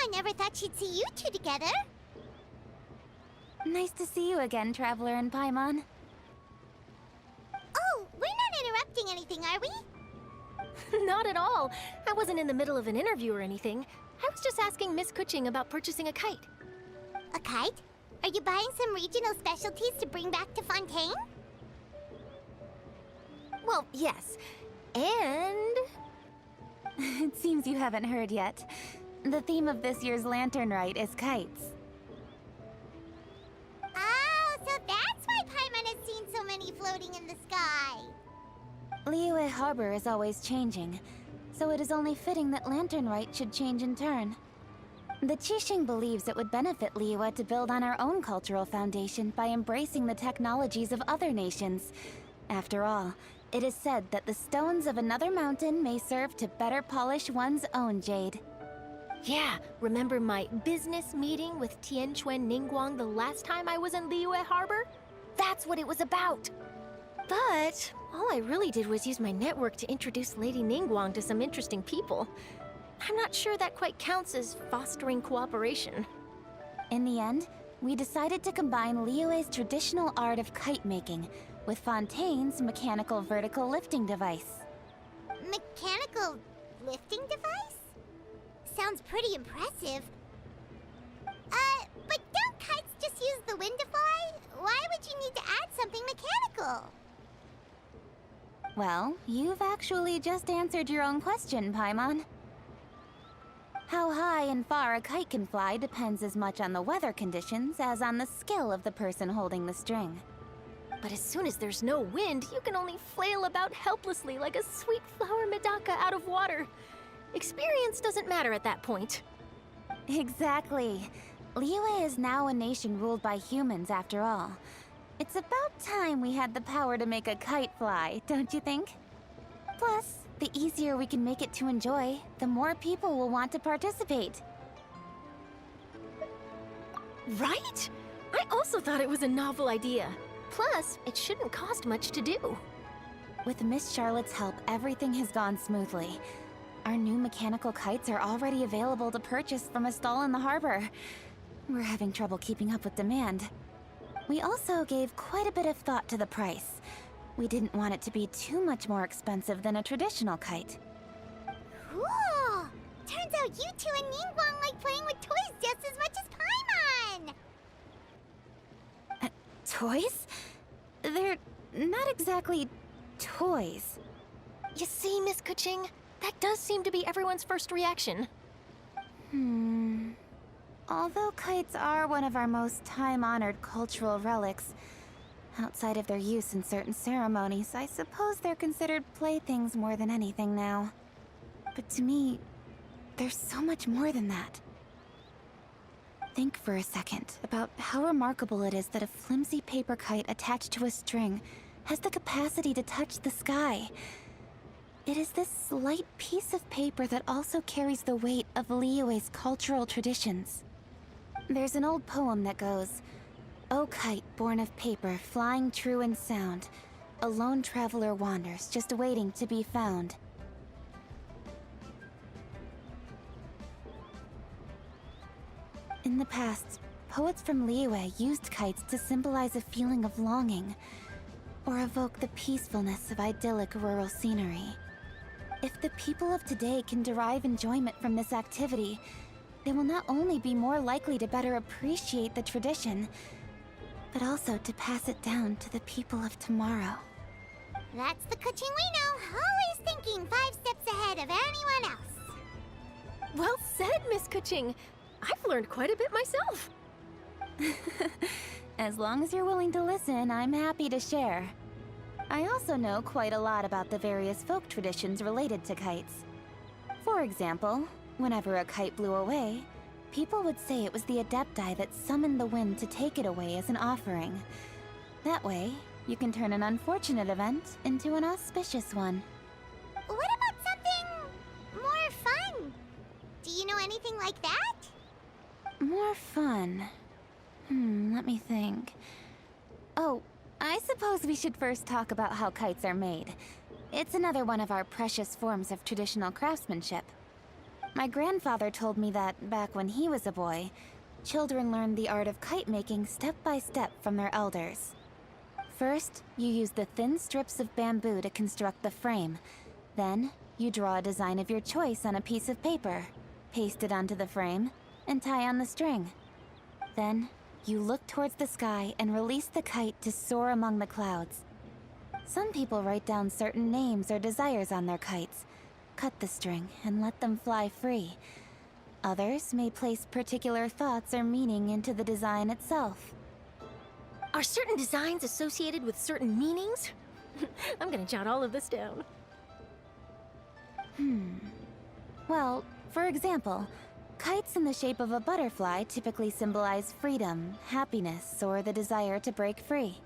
I never thought she'd see you two together. Nice to see you again, Traveler and Paimon. Oh, we're not interrupting anything, are we? Not at all. I wasn't in the middle of an interview or anything. I was just asking Miss Kuching about purchasing a kite. A kite? Are you buying some regional specialties to bring back to Fontaine? Well, yes. And... It seems you haven't heard yet. The theme of this year's Lantern Rite is kites. Oh, so that's why Paimon has seen so many floating in the sky. Liyue Harbor is always changing, so it is only fitting that Lantern Rite should change in turn. The Qixing believes it would benefit Liyue to build on our own cultural foundation by embracing the technologies of other nations. After all, it is said that the stones of another mountain may serve to better polish one's own jade. yeah, remember my business meeting with Tianquan Ningguang the last time I was in Liyue Harbor? That's what it was about. But all I really did was use my network to introduce Lady Ningguang to some interesting people. I'm not sure that quite counts as fostering cooperation. In the end, we decided to combine Liyue's traditional art of kite making with Fontaine's mechanical vertical lifting device. Mechanical lifting device? Sounds pretty impressive. But don't kites just use the wind to fly? Why would you need to add something mechanical? Well, you've actually just answered your own question, Paimon. How high and far a kite can fly depends as much on the weather conditions as on the skill of the person holding the string. But as soon as there's no wind, you can only flail about helplessly like a sweet flower medaka out of water. Experience doesn't matter at that point. Exactly. Liyue is now a nation ruled by humans, after all. It's about time we had the power to make a kite fly, don't you think? Plus, the easier we can make it to enjoy, the more people will want to participate. Right? I also thought it was a novel idea. Plus, it shouldn't cost much to do. With Miss Charlotte's help, everything has gone smoothly. Our new mechanical kites are already available to purchase from a stall in the harbor. We're having trouble keeping up with demand. We also gave quite a bit of thought to the price. We didn't want it to be too much more expensive than a traditional kite. Cool! Turns out you two and Ningguang like playing with toys just as much as Paimon! Toys? They're not exactly toys. You see, Miss Kuching? That does seem to be everyone's first reaction. Although kites are one of our most time-honored cultural relics, outside of their use in certain ceremonies, I suppose they're considered playthings more than anything now. But to me, there's so much more than that. Think for a second about how remarkable it is that a flimsy paper kite attached to a string has the capacity to touch the sky. It is this light piece of paper that also carries the weight of Liyue's cultural traditions. There's an old poem that goes, "O kite born of paper, flying true and sound, a lone traveler wanders, just waiting to be found." In the past, poets from Liyue used kites to symbolize a feeling of longing, or evoke the peacefulness of idyllic rural scenery. If the people of today can derive enjoyment from this activity, they will not only be more likely to better appreciate the tradition, but also to pass it down to the people of tomorrow. That's the Kuching we know, always thinking 5 steps ahead of anyone else. Well said, Miss Kuching. I've learned quite a bit myself. As long as you're willing to listen, I'm happy to share. I also know quite a lot about the various folk traditions related to kites. For example, whenever a kite blew away, people would say it was the Adepti that summoned the wind to take it away as an offering. That way, you can turn an unfortunate event into an auspicious one. What about something more fun? Do you know anything like that? More fun. Let me think. Oh, I suppose we should first talk about how kites are made. It's another one of our precious forms of traditional craftsmanship. My grandfather told me that, back when he was a boy, children learned the art of kite making step by step from their elders. First, you use the thin strips of bamboo to construct the frame. Then, you draw a design of your choice on a piece of paper, paste it onto the frame, and tie on the string. Then, you look towards the sky and release the kite to soar among the clouds. Some people write down certain names or desires on their kites, cut the string, and let them fly free. Others may place particular thoughts or meaning into the design itself. Are certain designs associated with certain meanings? I'm gonna jot all of this down. Well, for example, kites in the shape of a butterfly typically symbolize freedom, happiness, or the desire to break free.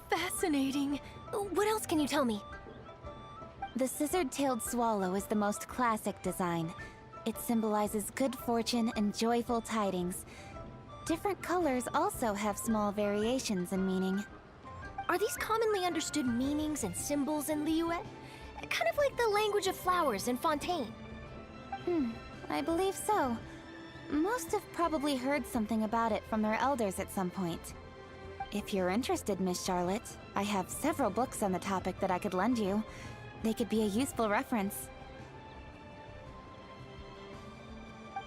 Fascinating. What else can you tell me? The scissored-tailed swallow is the most classic design. It symbolizes good fortune and joyful tidings. Different colors also have small variations in meaning. Are these commonly understood meanings and symbols in Liyue? Kind of like the language of flowers in Fontaine. I believe so. Most have probably heard something about it from their elders at some point. If you're interested, Miss Charlotte, I have several books on the topic that I could lend you. They could be a useful reference.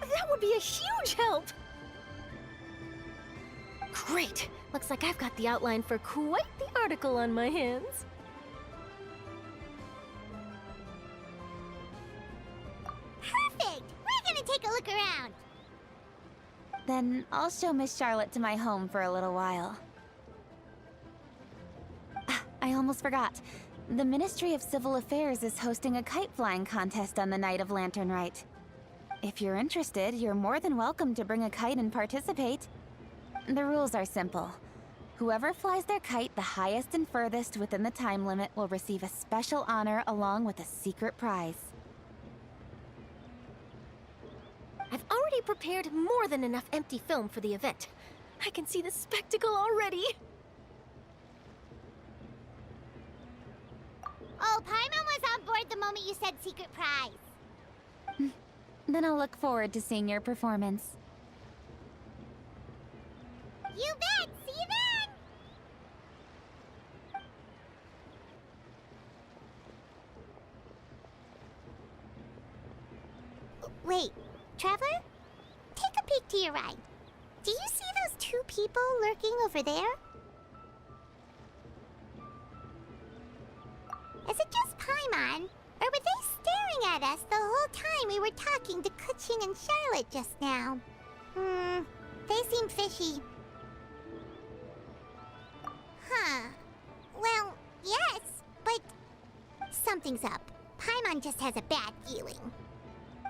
That would be a huge help! Great! Looks like I've got the outline for quite the article on my hands. Perfect! We're gonna take a look around. Then I'll show Miss Charlotte to my home for a little while. I almost forgot. The Ministry of Civil Affairs is hosting a kite flying contest on the night of Lantern Rite. If you're interested, you're more than welcome to bring a kite and participate. The rules are simple. Whoever flies their kite the highest and furthest within the time limit will receive a special honor along with a secret prize. I've already prepared more than enough empty film for the event. I can see the spectacle already. Oh, Paimon was on board the moment you said secret prize. Then I'll look forward to seeing your performance. You bet! See you then! Wait, Traveler? Take a peek to your right. Do you see those two people lurking over there? Is it just Paimon? Or were they staring at us the whole time we were talking to Kuching and Charlotte just now? They seem fishy. Huh. Well, yes, but something's up. Paimon just has a bad feeling.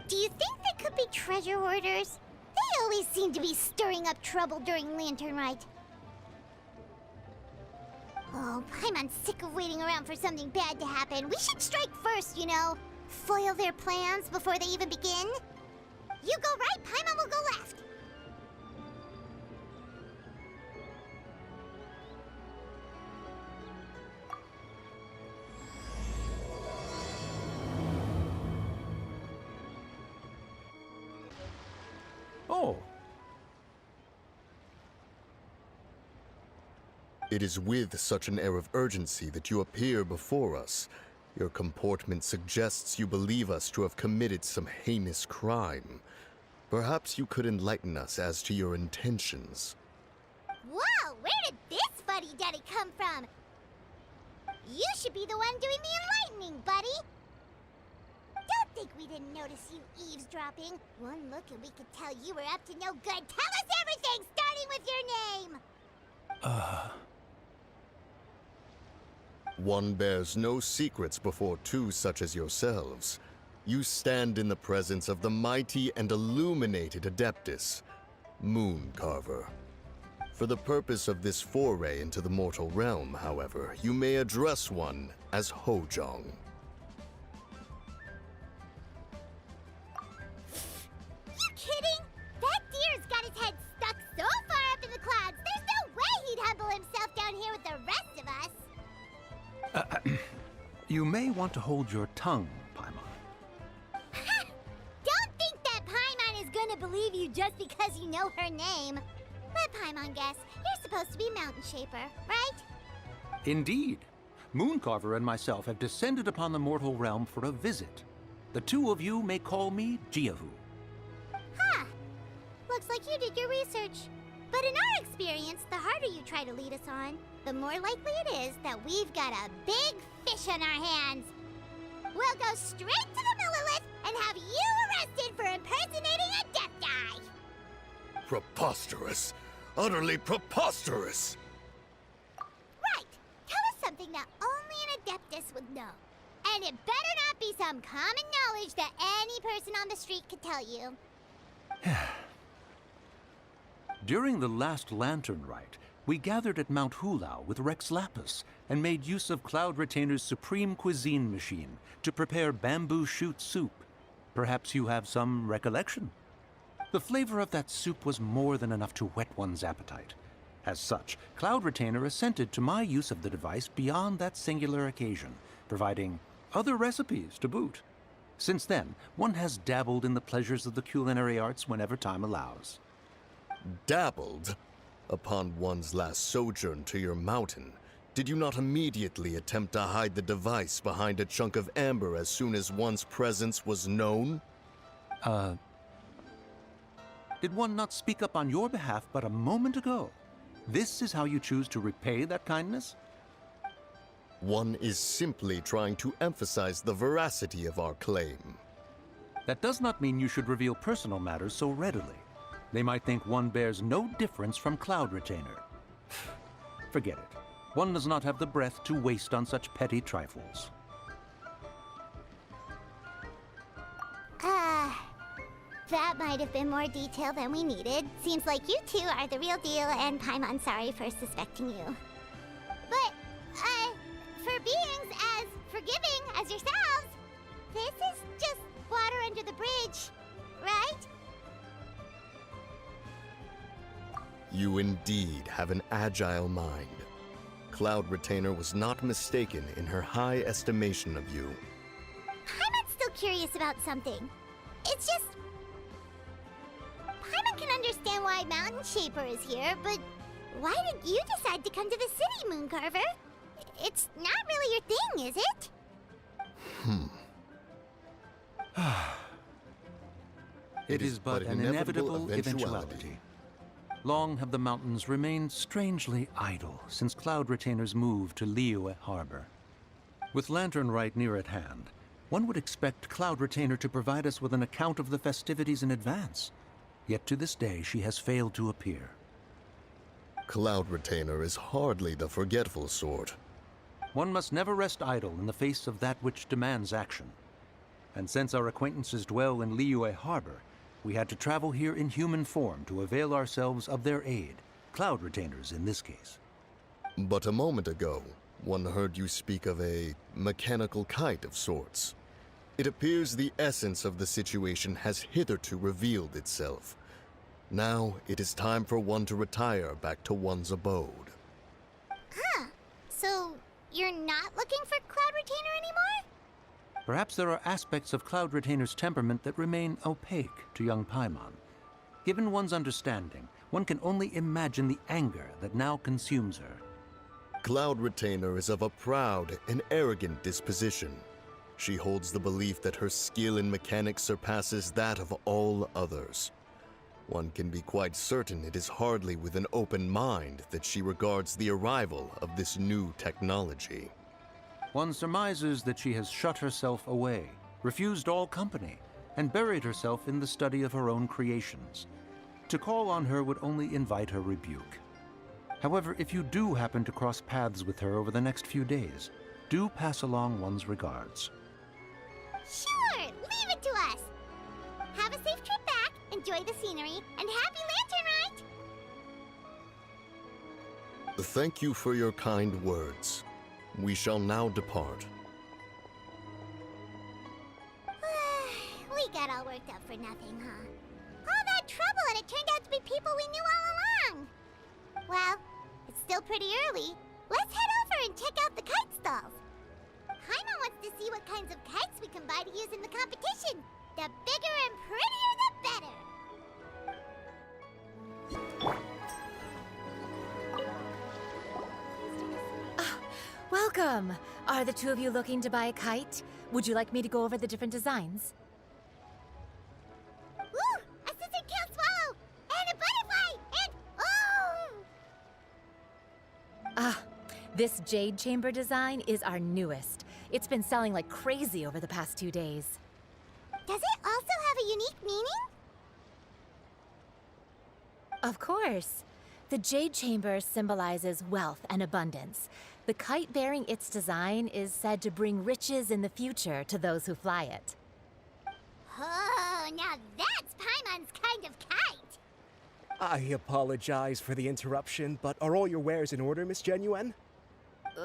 Do you think they could be treasure hoarders? They always seem to be stirring up trouble during Lantern Rite. Oh, Paimon's sick of waiting around for something bad to happen. We should strike first, you know. Foil their plans before they even begin. You go right, Paimon will go left. Oh. It is with such an air of urgency that you appear before us. Your comportment suggests you believe us to have committed some heinous crime. Perhaps you could enlighten us as to your intentions. Whoa, where did this fuddy-duddy come from? You should be the one doing the enlightening, buddy. Don't think we didn't notice you eavesdropping. One look and we could tell you were up to no good. Tell us everything, starting with your name. One bears no secrets before two such as yourselves. You stand in the presence of the mighty and illuminated Adeptus, Moon Carver. For the purpose of this foray into the mortal realm, however, you may address one as Hojong. You kidding? That deer's got his head stuck so far up in the clouds, there's no way he'd humble himself down here with the rest of us. You may want to hold your tongue, Paimon. Don't believe you just because you know her name. Let Paimon guess. You're supposed to be Mountain Shaper, right? Indeed. Mooncarver and myself have descended upon the mortal realm for a visit. The two of you may call me Jiahu. Huh. Looks like you did your research. But in our experience, the harder you try to lead us on, the more likely it is that we've got a big fish on our hands. We'll go straight to the Millilith and have you arrested for impersonating a death guy. Preposterous! Utterly preposterous! Right. Tell us something that only an Adeptus would know. And it better not be some common knowledge that any person on the street could tell you. During the last Lantern Rite, we gathered at Mount Hulao with Rex Lapis and made use of Cloud Retainer's supreme cuisine machine to prepare bamboo shoot soup. Perhaps you have some recollection? The flavor of that soup was more than enough to whet one's appetite. As such, Cloud Retainer assented to my use of the device beyond that singular occasion, providing other recipes to boot. Since then, one has dabbled in the pleasures of the culinary arts whenever time allows. Dabbled? Upon one's last sojourn to your mountain, did you not immediately attempt to hide the device behind a chunk of amber as soon as one's presence was known? Did one not speak up on your behalf but a moment ago? This is how you choose to repay that kindness? One is simply trying to emphasize the veracity of our claim. That does not mean you should reveal personal matters so readily. They might think one bears no difference from Cloud Retainer. Forget it. One does not have the breath to waste on such petty trifles. That might have been more detail than we needed. Seems like you two are the real deal, and Paimon sorry for suspecting you. But, for beings as forgiving as yourselves, this is just water under the bridge, right? You indeed have an agile mind. Cloud Retainer was not mistaken in her high estimation of you. Paimon's still curious about something. It's just... Paimon can understand why Mountain Shaper is here, but why did you decide to come to the city, Mooncarver? It's not really your thing, is it? It is but an inevitable eventuality. Long have the mountains remained strangely idle since Cloud Retainer's move to Liyue Harbor. With Lantern Rite near at hand, one would expect Cloud Retainer to provide us with an account of the festivities in advance. Yet to this day, she has failed to appear. Cloud Retainer is hardly the forgetful sort. One must never rest idle in the face of that which demands action. And since our acquaintances dwell in Liyue Harbor, we had to travel here in human form to avail ourselves of their aid, Cloud Retainers in this case. But a moment ago, one heard you speak of a mechanical kite of sorts. It appears the essence of the situation has hitherto revealed itself. Now it is time for one to retire back to one's abode. Huh. So, you're not looking for Cloud Retainer anymore? Perhaps there are aspects of Cloud Retainer's temperament that remain opaque to young Paimon. Given one's understanding, one can only imagine the anger that now consumes her. Cloud Retainer is of a proud and arrogant disposition. She holds the belief that her skill in mechanics surpasses that of all others. One can be quite certain it is hardly with an open mind that she regards the arrival of this new technology. One surmises that she has shut herself away, refused all company, and buried herself in the study of her own creations. To call on her would only invite her rebuke. However, if you do happen to cross paths with her over the next few days, do pass along one's regards. Sure, leave it to us. Have a safe trip back, enjoy the scenery, and happy Lantern Rite! Thank you for your kind words. We shall now depart. We got all worked up for nothing, huh? All that trouble and it turned out to be people we knew all along. Well, it's still pretty early. Let's head over and check out the kite stalls. Paimon wants to see what kinds of kites we can buy to use in the competition. The bigger and prettier, the better. Welcome! Are the two of you looking to buy a kite? Would you like me to go over the different designs? Ooh! A scissor kill swallow! And a butterfly! And oh! Ah, this jade chamber design is our newest. It's been selling like crazy over the past 2 days. Does it also have a unique meaning? Of course. The jade chamber symbolizes wealth and abundance. The kite bearing its design is said to bring riches in the future to those who fly it. Oh, now that's Paimon's kind of kite! I apologize for the interruption, but are all your wares in order, Miss Genuine?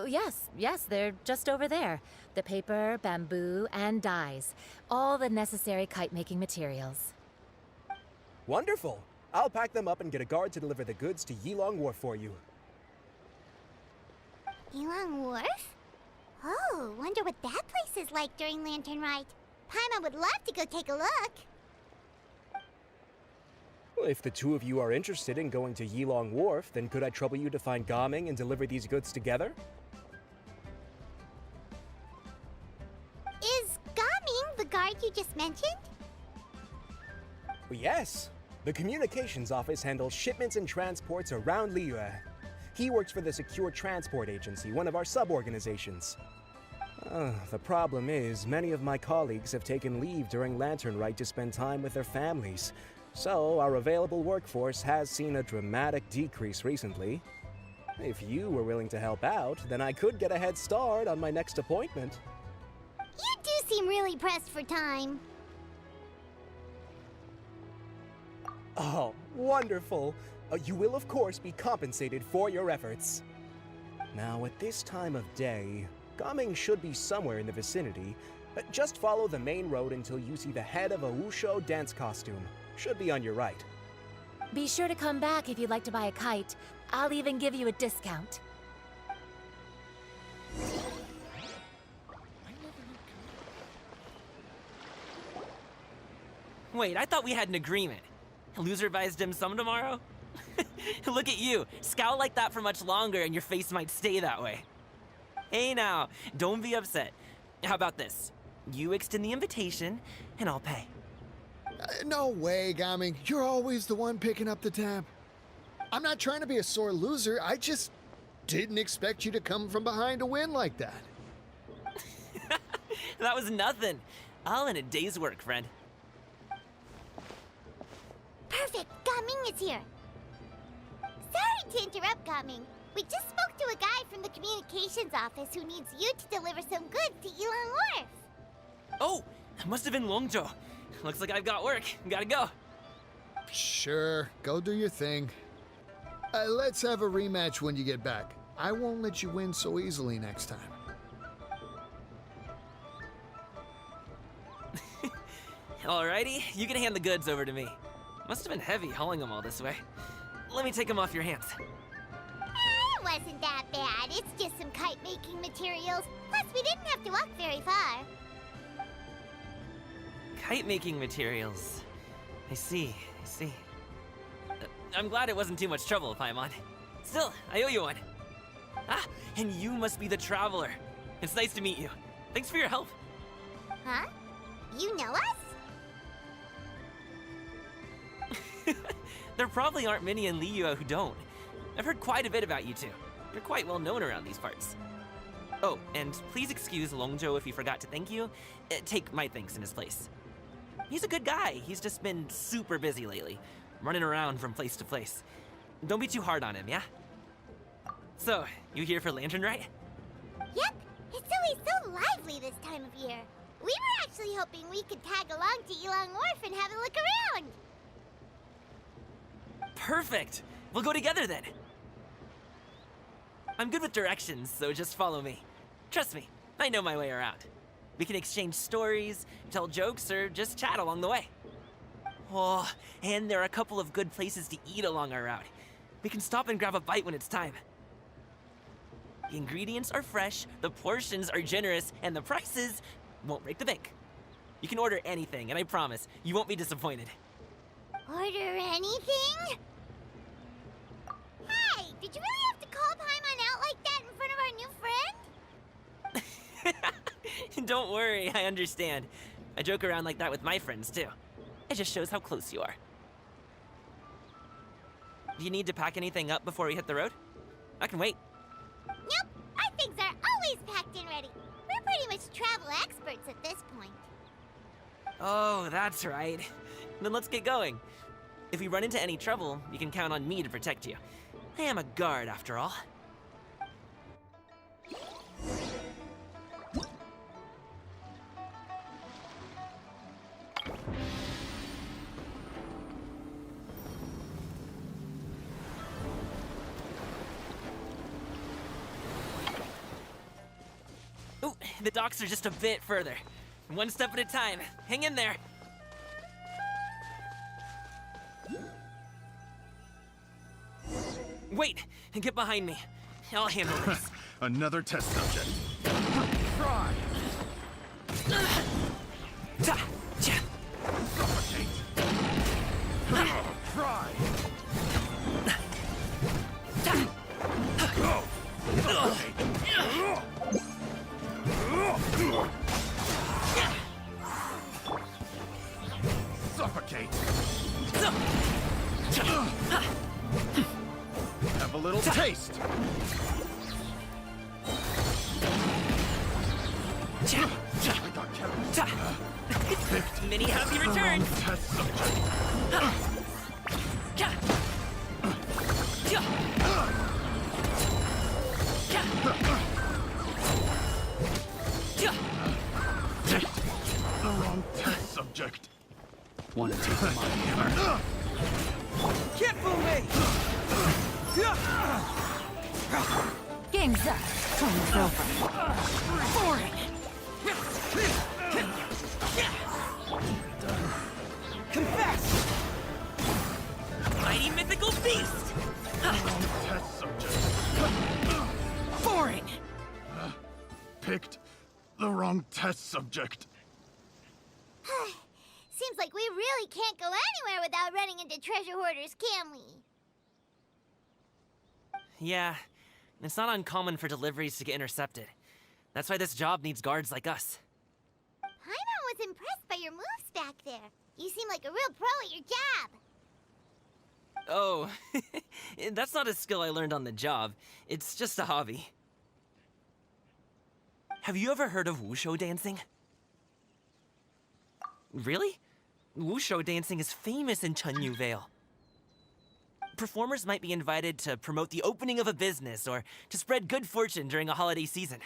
Yes, they're just over there. The paper, bamboo, and dyes. All the necessary kite-making materials. Wonderful! I'll pack them up and get a guard to deliver the goods to Yilong Wharf for you. Yilong Wharf? Oh, wonder what that place is like during Lantern Rite. Paimon would love to go take a look. Well, if the two of you are interested in going to Yilong Wharf, then could I trouble you to find Gaming and deliver these goods together? Is Gaming the guard you just mentioned? Well, yes. The communications office handles shipments and transports around Liyue. He works for the Secure Transport Agency, one of our sub-organizations. The problem is, many of my colleagues have taken leave during Lantern Rite to spend time with their families. So, our available workforce has seen a dramatic decrease recently. If you were willing to help out, then I could get a head start on my next appointment. You do seem really pressed for time. Oh, wonderful! You will, of course, be compensated for your efforts. Now, at this time of day, Gaming should be somewhere in the vicinity. Just follow the main road until you see the head of a Wushu dance costume. Should be on your right. Be sure to come back if you'd like to buy a kite. I'll even give you a discount. Wait, I thought we had an agreement. Loser buys dim sum tomorrow? Look at you. Scowl like that for much longer and your face might stay that way. Hey now, don't be upset. How about this? You extend the invitation, and I'll pay. No way, Gaming. You're always the one picking up the tab. I'm not trying to be a sore loser. I just didn't expect you to come from behind to win like that. That was nothing. All in a day's work, friend. Perfect, Gaming is here. Sorry to interrupt, Gaming. We just spoke to a guy from the communications office who needs you to deliver some goods to Yilong Wharf. Oh, it must have been Longzhou. Looks like I've got work. Gotta go. Sure, go do your thing. Let's have a rematch when you get back. I won't let you win so easily next time. Alrighty, you can hand the goods over to me. Must have been heavy hauling them all this way. Let me take them off your hands. It wasn't that bad. It's just some kite-making materials. Plus, we didn't have to walk very far. Kite-making materials. I see. I'm glad it wasn't too much trouble, Paimon. Still, I owe you one. Ah, and you must be the traveler. It's nice to meet you. Thanks for your help. Huh? You know us? There probably aren't many in Liyue who don't. I've heard quite a bit about you two. You're quite well known around these parts. Oh, and please excuse Longzhou if he forgot to thank you. Take my thanks in his place. He's a good guy. He's just been super busy lately, running around from place to place. Don't be too hard on him, yeah? So, you here for Lantern Rite? Yep. It's always so lively this time of year. We were actually hoping we could tag along to Yilong Wharf and have a look around. Perfect! We'll go together then. I'm good with directions, so just follow me. Trust me, I know my way around. We can exchange stories, tell jokes, or just chat along the way. Oh, and there are a couple of good places to eat along our route. We can stop and grab a bite when it's time. The ingredients are fresh, the portions are generous, and the prices won't break the bank. You can order anything, and I promise, you won't be disappointed. Order anything? Hey, did you really have to call Paimon out like that in front of our new friend? Don't worry, I understand. I joke around like that with my friends, too. It just shows how close you are. Do you need to pack anything up before we hit the road? I can wait. Nope, our things are always packed and ready. We're pretty much travel experts at this point. Oh, that's right. Then let's get going. If we run into any trouble, you can count on me to protect you. I am a guard, after all. Ooh, the docks are just a bit further. One step at a time. Hang in there. Wait! Get behind me. I'll handle this. Another test subject. Try! Suffocate! Try! Go! Suffocate! Have a little taste! I got carried. Many happy returns! Test subject. The wrong test subject. Want to take my hammer? Can't fool me! Game's up. Time's over. Boring! Confess! Mighty mythical beast! Wrong test subject. Boring! Picked the wrong test subject. Seems like we really can't go anywhere without running into treasure hoarders, can we? Yeah, it's not uncommon for deliveries to get intercepted. That's why this job needs guards like us. Paimon was impressed by your moves back there. You seem like a real pro at your job. Oh, that's not a skill I learned on the job. It's just a hobby. Have you ever heard of wushu dancing? Really? Wushu dancing is famous in Chunyu Vale. Performers might be invited to promote the opening of a business or to spread good fortune during a holiday season.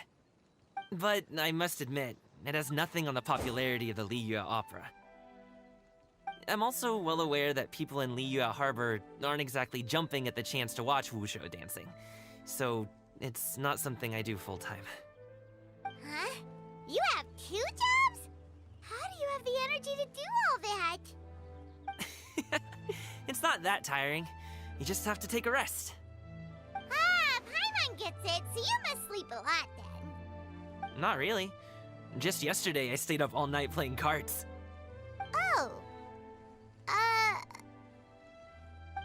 But I must admit, it has nothing on the popularity of the Liyue opera. I'm also well aware that people in Liyue Harbor aren't exactly jumping at the chance to watch wushu dancing. So it's not something I do full-time. Huh? You have 2 jobs? How do you have the energy to do all that? It's not that tiring. You just have to take a rest. Ah, Paimon gets it, so you must sleep a lot then. Not really. Just yesterday, I stayed up all night playing cards. Oh.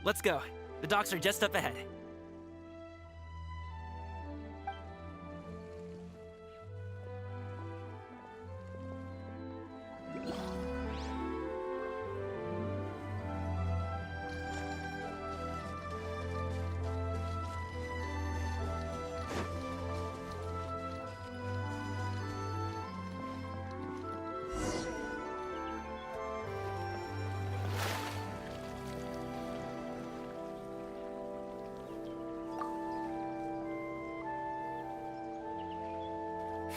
Let's go. The docks are just up ahead.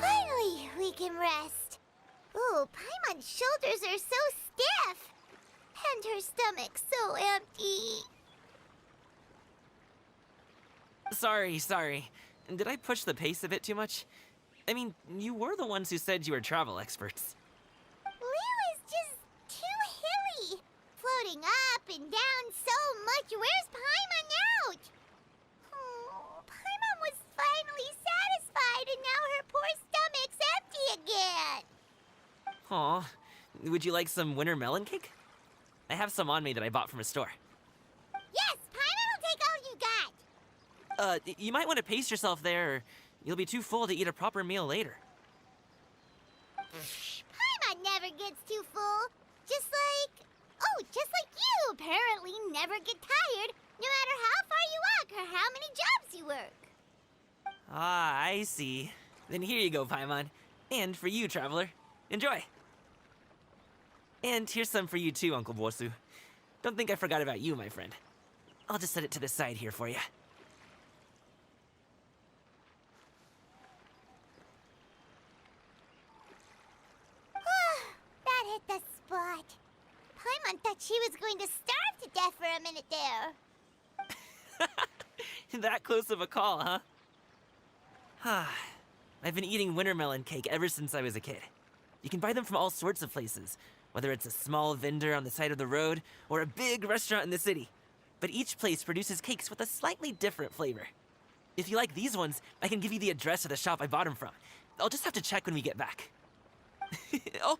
Finally, we can rest. Ooh, Paimon's shoulders are so stiff. And her stomach so empty. Sorry. Did I push the pace a bit too much? I mean, you were the ones who said you were travel experts. Liu is just too hilly. Floating up and down so much. Where's Paimon out? Oh, Paimon was finally satisfied and now her poor stomach's empty again. Aw, would you like some winter melon cake? I have some on me that I bought from a store. Yes, Paimon will take all you got. You might want to pace yourself there, or you'll be too full to eat a proper meal later. Paimon never gets too full. Just like you apparently never get tired, no matter how far you walk or how many jobs you work. Ah, I see. Then here you go, Paimon. And for you, traveler. Enjoy. And here's some for you too, Uncle Bosu. Don't think I forgot about you, my friend. I'll just set it to the side here for you. That hit the spot. Paimon thought she was going to starve to death for a minute there. That close of a call, huh? I've been eating wintermelon cake ever since I was a kid. You can buy them from all sorts of places, whether it's a small vendor on the side of the road or a big restaurant in the city. But each place produces cakes with a slightly different flavor. If you like these ones, I can give you the address of the shop I bought them from. I'll just have to check when we get back. Oh,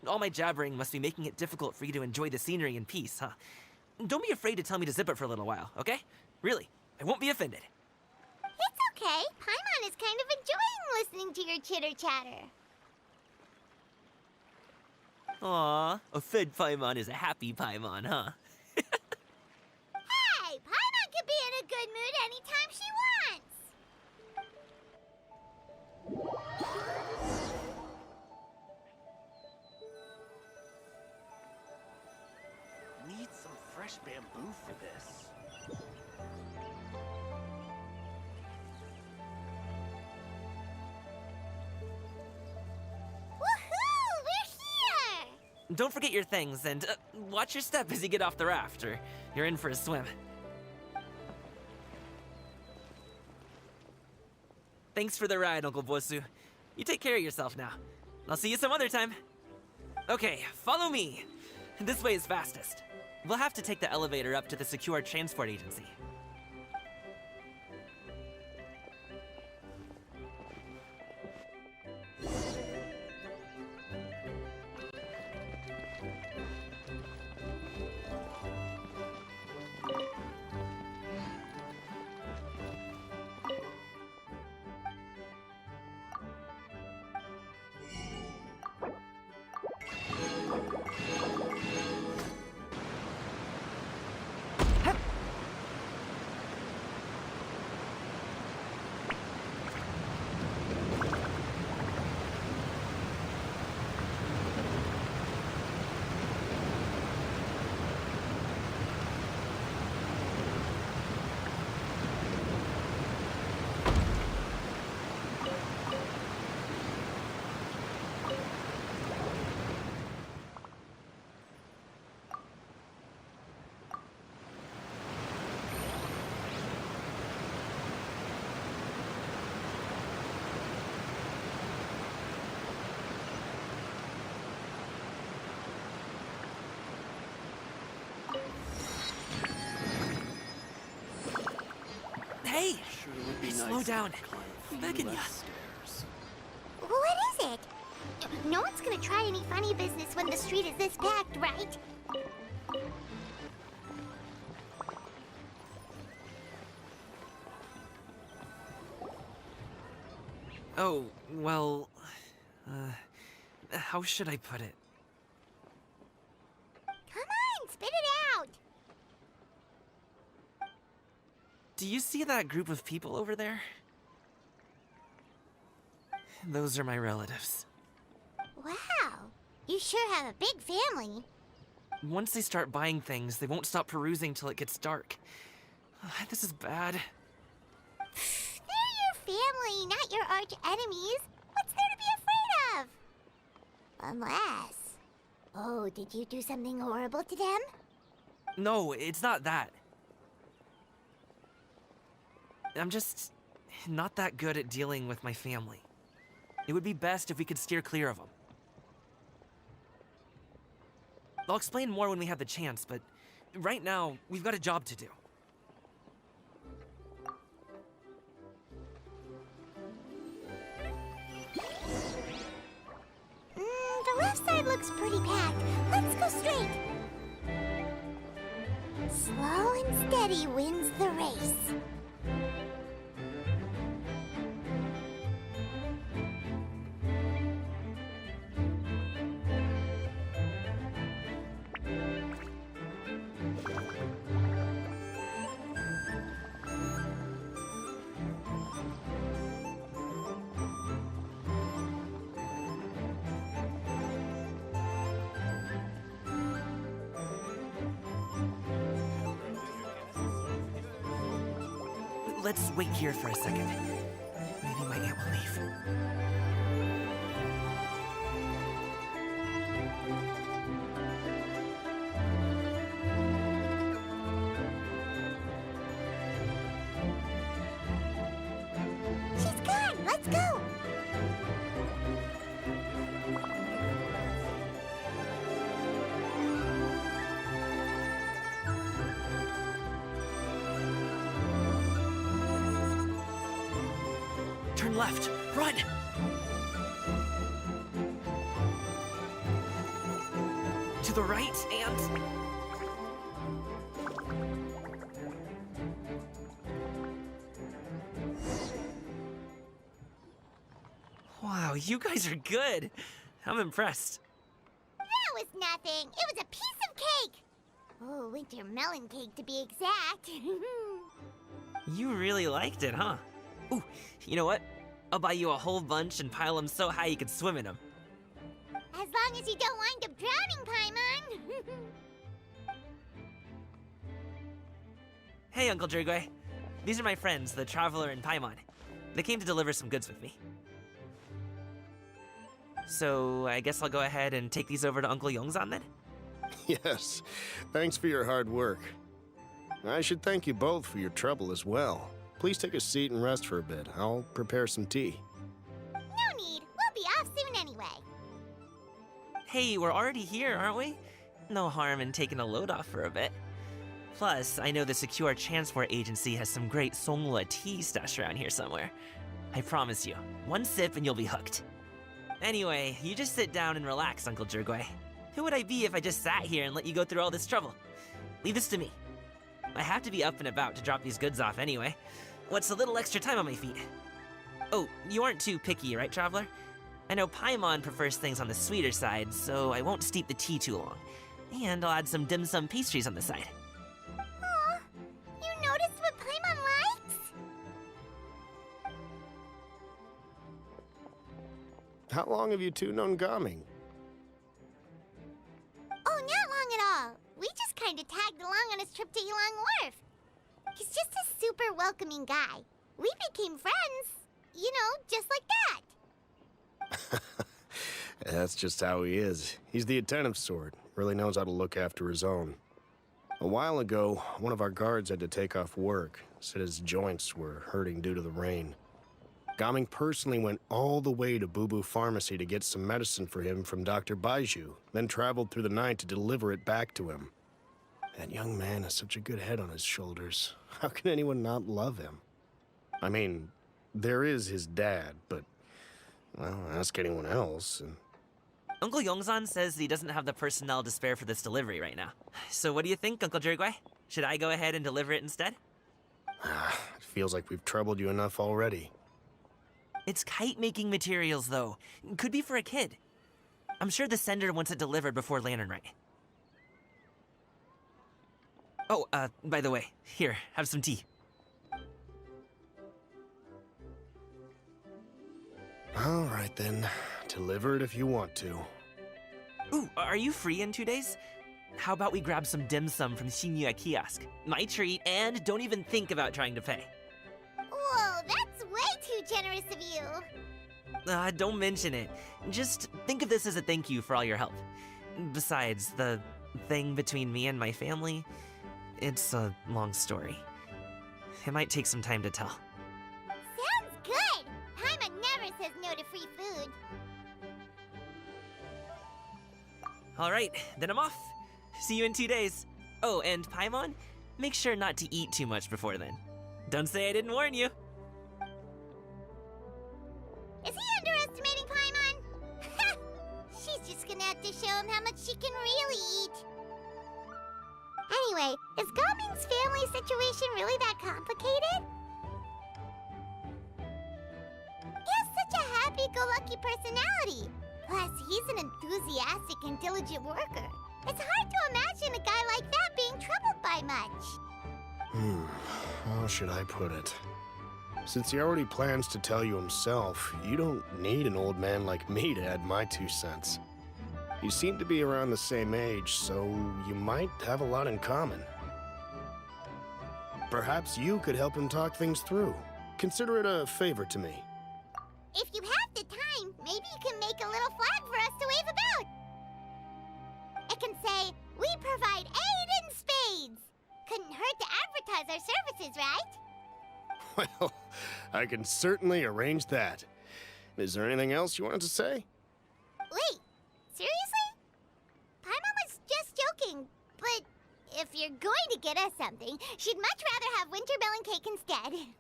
all my jabbering must be making it difficult for you to enjoy the scenery in peace, huh? Don't be afraid to tell me to zip it for a little while, okay? Really, I won't be offended. It's okay. Paimon is kind of enjoying listening to your chitter-chatter. Aw, a fed Paimon is a happy Paimon, huh? Hey, Paimon can be in a good mood anytime she wants. Need some fresh bamboo for this. Woohoo! We're here! Don't forget your things, and watch your step as you get off the raft, or you're in for a swim. Thanks for the ride, Uncle Bosu. You take care of yourself now. I'll see you some other time. Okay, follow me. This way is fastest. We'll have to take the elevator up to the secure transport agency. Hey! Sure would be Slow nice down. to climb a few Begging ya. less stairs. What is it? No one's gonna try any funny business when the street is this packed, right? Oh, well... how should I put it? Come on, spit it out! Do you see that group of people over there? Those are my relatives. Wow, you sure have a big family. Once they start buying things, they won't stop perusing till it gets dark. This is bad. They're your family, not your arch enemies. What's there to be afraid of? Unless... Oh, did you do something horrible to them? No, it's not that. I'm just not that good at dealing with my family. It would be best if we could steer clear of them. I'll explain more when we have the chance, but right now, we've got a job to do. The left side looks pretty packed. Let's go straight. Slow and steady wins the race. let's wait here for a second. Maybe my aunt will leave. She's gone! Let's go! Turn left. Run! To the right and... Wow, you guys are good. I'm impressed. That was nothing. It was a piece of cake. Oh, winter melon cake to be exact. You really liked it, huh? Ooh, you know what? I'll buy you a whole bunch and pile them so high you could swim in them. As long as you don't wind up drowning, Paimon. Hey, Uncle Jirgwe. These are my friends, the Traveler and Paimon. They came to deliver some goods with me. So, I guess I'll go ahead and take these over to Uncle Yongzan then? Yes, thanks for your hard work. I should thank you both for your trouble as well. Please take a seat and rest for a bit. I'll prepare some tea. No need. We'll be off soon anyway. Hey, we're already here, aren't we? No harm in taking a load off for a bit. Plus, I know the Secure Transport Agency has some great Songhua tea stashed around here somewhere. I promise you, one sip and you'll be hooked. Anyway, you just sit down and relax, Uncle Jirgwe. Who would I be if I just sat here and let you go through all this trouble? Leave this to me. I have to be up and about to drop these goods off anyway. What's a little extra time on my feet? Oh, you aren't too picky, right, Traveler? I know Paimon prefers things on the sweeter side, so I won't steep the tea too long. And I'll add some dim sum pastries on the side. Aw, you noticed what Paimon likes? How long have you two known Gaming? Oh, not long at all. We just kind of tagged along on his trip to Yulong Wharf. He's just a super welcoming guy. We became friends. You know, just like that. That's just how he is. He's the attentive sort. Really knows how to look after his own. A while ago, one of our guards had to take off work. Said his joints were hurting due to the rain. Gaming personally went all the way to Boo Boo Pharmacy to get some medicine for him from Dr. Baiju, then traveled through the night to deliver it back to him. That young man has such a good head on his shoulders. How can anyone not love him? I mean, there is his dad, but, well, ask anyone else, and... Uncle Yongzan says he doesn't have the personnel to spare for this delivery right now. So what do you think, Uncle Jirgwe? Should I go ahead and deliver it instead? It feels like we've troubled you enough already. It's kite-making materials, though. Could be for a kid. I'm sure the sender wants it delivered before Lantern Rite. Oh, by the way, here, have some tea. All right, then. Deliver it if you want to. Ooh, are you free in 2 days? How about we grab some dim sum from Shinya Kiosk? My treat, and don't even think about trying to pay. Whoa, that's way too generous of you. Don't mention it. Just think of this as a thank you for all your help. Besides, the thing between me and my family, it's a long story. It might take some time to tell. Sounds good. Paimon never says no to free food. All right, then I'm off. See you in 2 days. Oh, and Paimon, make sure not to eat too much before then. Don't say I didn't warn you. Is he underestimating Paimon? She's just gonna have to show him how much she can really eat. Anyway, is Gaming's family situation really that complicated? He has such a happy-go-lucky personality. Plus, he's an enthusiastic and diligent worker. It's hard to imagine a guy like that being troubled by much. How should I put it? Since he already plans to tell you himself, you don't need an old man like me to add my 2 cents. You seem to be around the same age, so you might have a lot in common. Perhaps you could help him talk things through. Consider it a favor to me. If you have the time, maybe you can make a little flag for us to wave about. It can say, "We provide aid in spades." Couldn't hurt to advertise our services, right? Well, I can certainly arrange that. Is there anything else you wanted to say? Wait, seriously? Paimon was just joking, but if you're going to get us something, she'd much rather have wintermelon cake instead.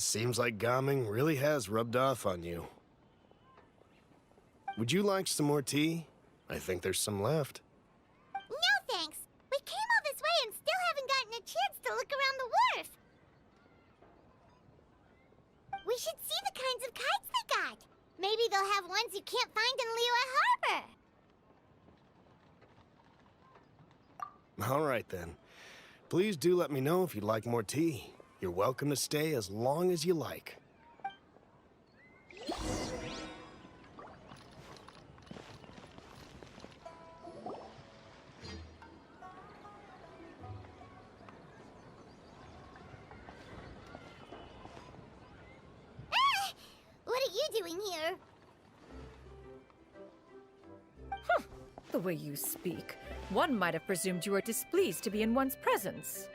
Seems like Gaming really has rubbed off on you. Would you like some more tea? I think there's some left. No thanks. We came all this way and still haven't gotten a chance to look around the wharf. We should see the kinds of kites they got. Maybe they'll have ones you can't find in Liyue Harbor. All right, then. Please do let me know if you'd like more tea. You're welcome to stay as long as you like. What are you doing here? The way you speak, one might have presumed you were displeased to be in one's presence.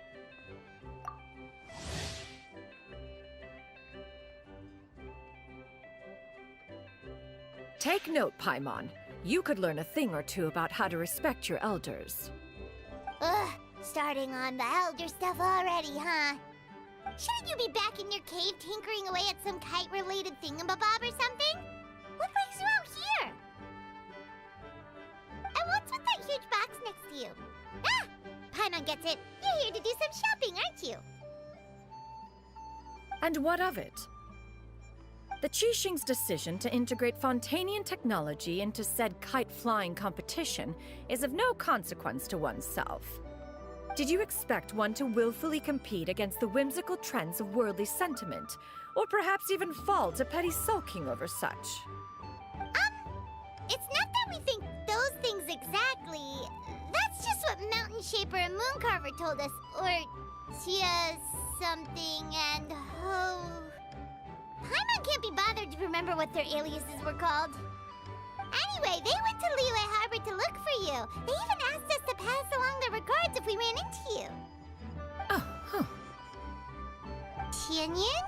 Take note, Paimon. You could learn a thing or two about how to respect your elders. Ugh, starting on the elder stuff already, huh? Shouldn't you be back in your cave tinkering away at some kite-related thingamabob or something? What brings you out here? And what's with that huge box next to you? Ah! Paimon gets it. You're here to do some shopping, aren't you? And what of it? The Qixing's decision to integrate Fontanian technology into said kite-flying competition is of no consequence to oneself. Did you expect one to willfully compete against the whimsical trends of worldly sentiment, or perhaps even fall to petty sulking over such? It's not that we think those things exactly. That's just what Mountain Shaper and Mooncarver told us. Or Tia something and Ho. Paimon can't be bothered to remember what their aliases were called. Anyway, they went to Liyue Harbor to look for you. They even asked us to pass along their regards if we ran into you. Oh, huh. Tianyin?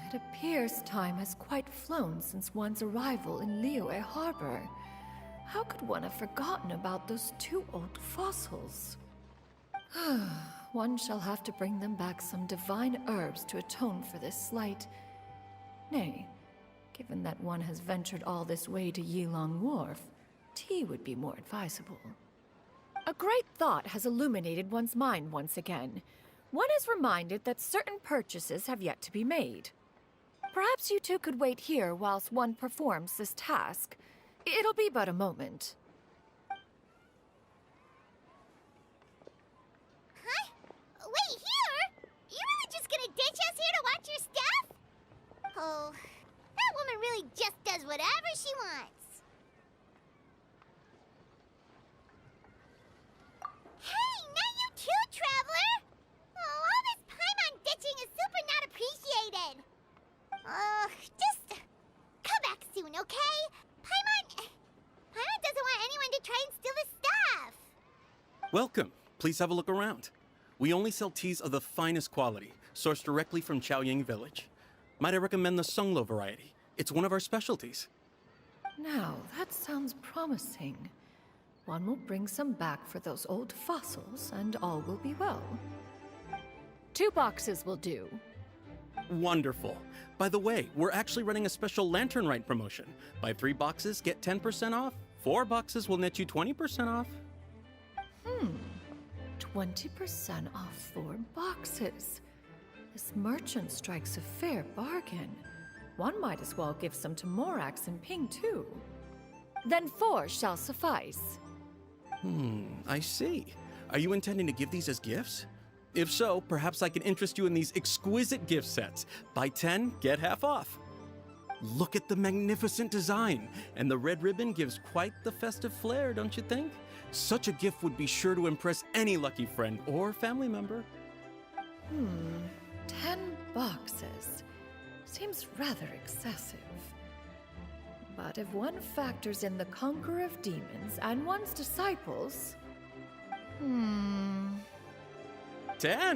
It appears time has quite flown since one's arrival in Liyue Harbor. How could one have forgotten about those two old fossils? One shall have to bring them back some divine herbs to atone for this slight. Nay, given that one has ventured all this way to Yilong Wharf, tea would be more advisable. A great thought has illuminated one's mind once again. One is reminded that certain purchases have yet to be made. Perhaps you two could wait here whilst one performs this task. It'll be but a moment. Huh? Wait, here? You really just gonna ditch us here to watch your stuff? Oh, that woman really just does whatever she wants. Hey, not you too, Traveler! Oh, all this Paimon ditching is super not appreciated. Just come back soon, okay? Paimon doesn't want anyone to try and steal his stuff. Welcome. Please have a look around. We only sell teas of the finest quality, sourced directly from Chaoying Village. Might I recommend the Songlo variety? It's one of our specialties. Now, that sounds promising. One will bring some back for those old fossils, and all will be well. 2 boxes will do. Wonderful. By the way, we're actually running a special Lantern Rite promotion. Buy 3 boxes, get 10% off. 4 boxes will net you 20% off. 20% off 4 boxes. This merchant strikes a fair bargain. One might as well give some to Morax and Ping, too. Then 4 shall suffice. I see. Are you intending to give these as gifts? If so, perhaps I can interest you in these exquisite gift sets. Buy 10, get half off. Look at the magnificent design, and the red ribbon gives quite the festive flair, don't you think? Such a gift would be sure to impress any lucky friend or family member. 10 boxes. Seems rather excessive. But if one factors in the conqueror of demons and one's disciples... 10,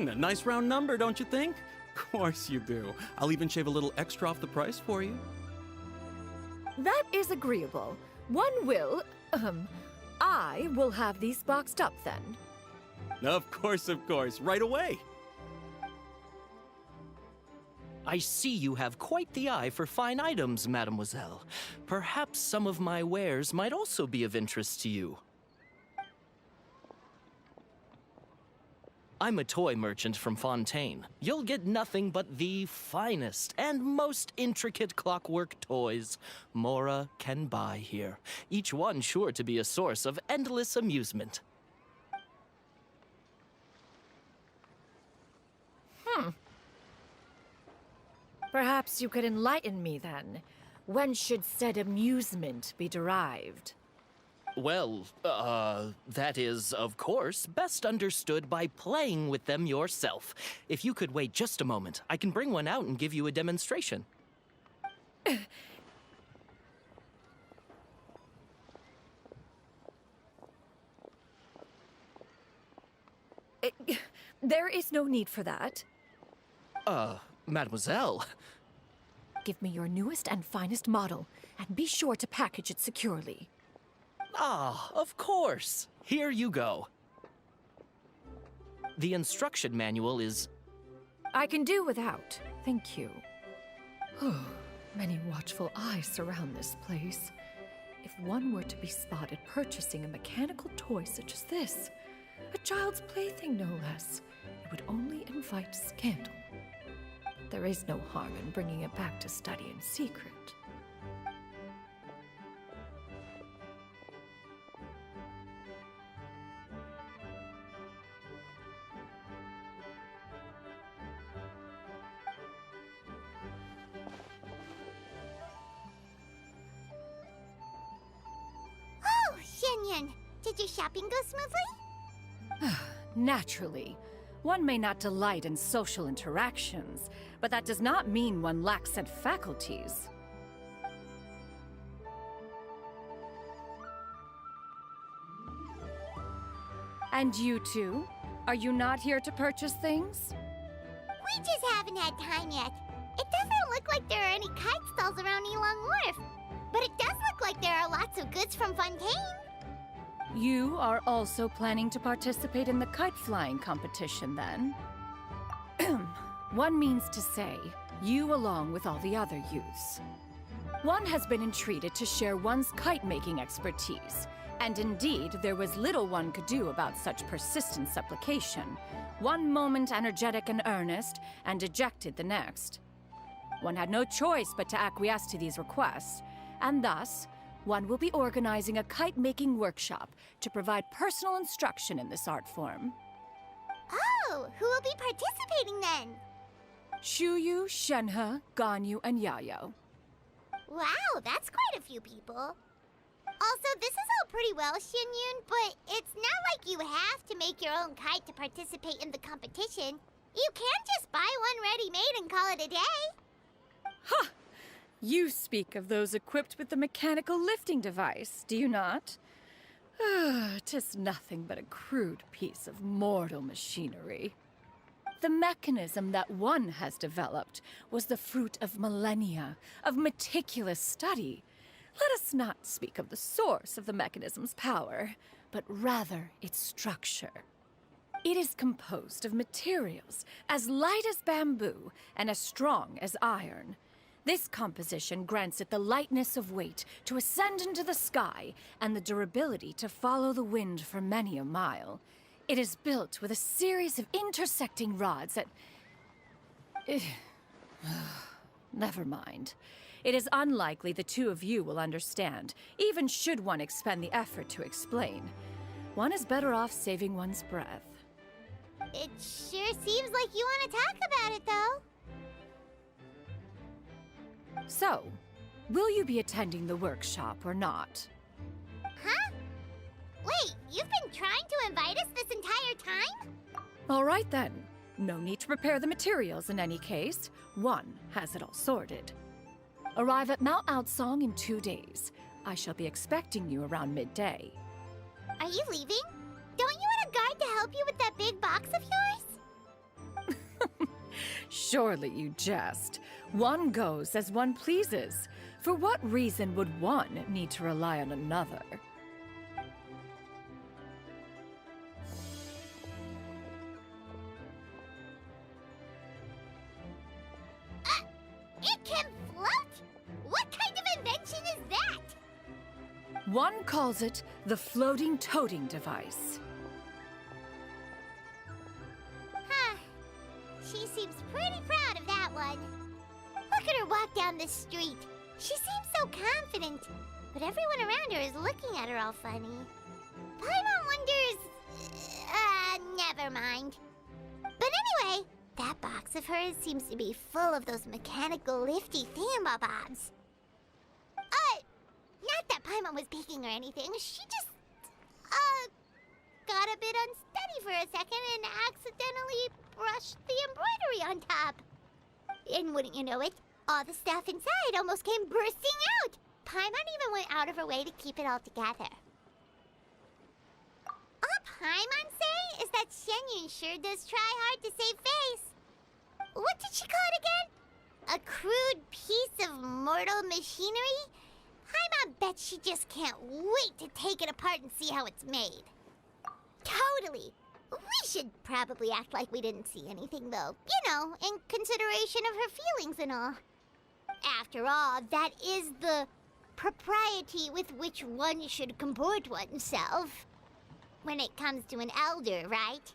a nice round number, don't you think? Of course you do. I'll even shave a little extra off the price for you. That is agreeable. I will have these boxed up then. Of course, right away. I see you have quite the eye for fine items, mademoiselle. Perhaps some of my wares might also be of interest to you. I'm a toy merchant from Fontaine. You'll get nothing but the finest and most intricate clockwork toys Mora can buy here, each one sure to be a source of endless amusement. Perhaps you could enlighten me then. When should said amusement be derived? Well, that is, of course, best understood by playing with them yourself. If you could wait just a moment, I can bring one out and give you a demonstration. There is no need for that. Mademoiselle. Give me your newest and finest model, and be sure to package it securely. Ah, of course. Here you go. The instruction manual is... I can do without, thank you. Many watchful eyes surround this place. If one were to be spotted purchasing a mechanical toy such as this, a child's plaything no less, it would only invite scandal. There is no harm in bringing it back to study in secret. Oh, Xianyan, did your shopping go smoothly? Naturally. One may not delight in social interactions, but that does not mean one lacks said faculties. And you two? Are you not here to purchase things? We just haven't had time yet. It doesn't look like there are any kite stalls around Elong Wharf, but it does look like there are lots of goods from Fontaine. You are also planning to participate in the kite flying competition, then? One means to say, you along with all the other youths. One has been entreated to share one's kite-making expertise, and indeed, there was little one could do about such persistent supplication. One moment energetic and earnest, and dejected the next. One had no choice but to acquiesce to these requests, and thus, one will be organizing a kite-making workshop to provide personal instruction in this art form. Oh, who will be participating then? Shuyu, Shenhe, Ganyu, and Yayo. Wow, that's quite a few people. Also, this is all pretty well, Xianyun, but it's not like you have to make your own kite to participate in the competition. You can just buy one ready-made and call it a day. Ha! You speak of those equipped with the mechanical lifting device, do you not? 'Tis nothing but a crude piece of mortal machinery. The mechanism that one has developed was the fruit of millennia of meticulous study. Let us not speak of the source of the mechanism's power, but rather its structure. It is composed of materials as light as bamboo and as strong as iron. This composition grants it the lightness of weight to ascend into the sky and the durability to follow the wind for many a mile. It is built with a series of intersecting rods that... Never mind. It is unlikely the two of you will understand, even should one expend the effort to explain. One is better off saving one's breath. It sure seems like you want to talk about it, though. So, Will you be attending the workshop or not? Huh? Wait, you've been trying to invite us this entire time? All right then. No need to prepare the materials in any case. One has it all sorted. Arrive at Mount Outsong in 2 days. I shall be expecting you around midday. Are you leaving? Don't you want a guard to help you with that big box of yours? Surely you jest. One goes as one pleases. For what reason would one need to rely on another? It can float? What kind of invention is that? One calls it the floating toting device. Huh. She seems pretty proud of that one. Look at her walk down the street. She seems so confident, but everyone around her is looking at her all funny. Paimon wonders... never mind. But anyway, that box of hers seems to be full of those mechanical lifty thingamabobs. Not that Paimon was peeking or anything. She just, got a bit unsteady for a second and accidentally brushed the embroidery on top. And wouldn't you know it, all the stuff inside almost came bursting out. Paimon even went out of her way to keep it all together. All Paimon say is that Shenyun sure does try hard to save face. What did she call it again? A crude piece of mortal machinery? Paimon bet she just can't wait to take it apart and see how it's made. Totally. We should probably act like we didn't see anything, though. You know, in consideration of her feelings and all. After all, that is the propriety with which one should comport oneself. When it comes to an elder, right?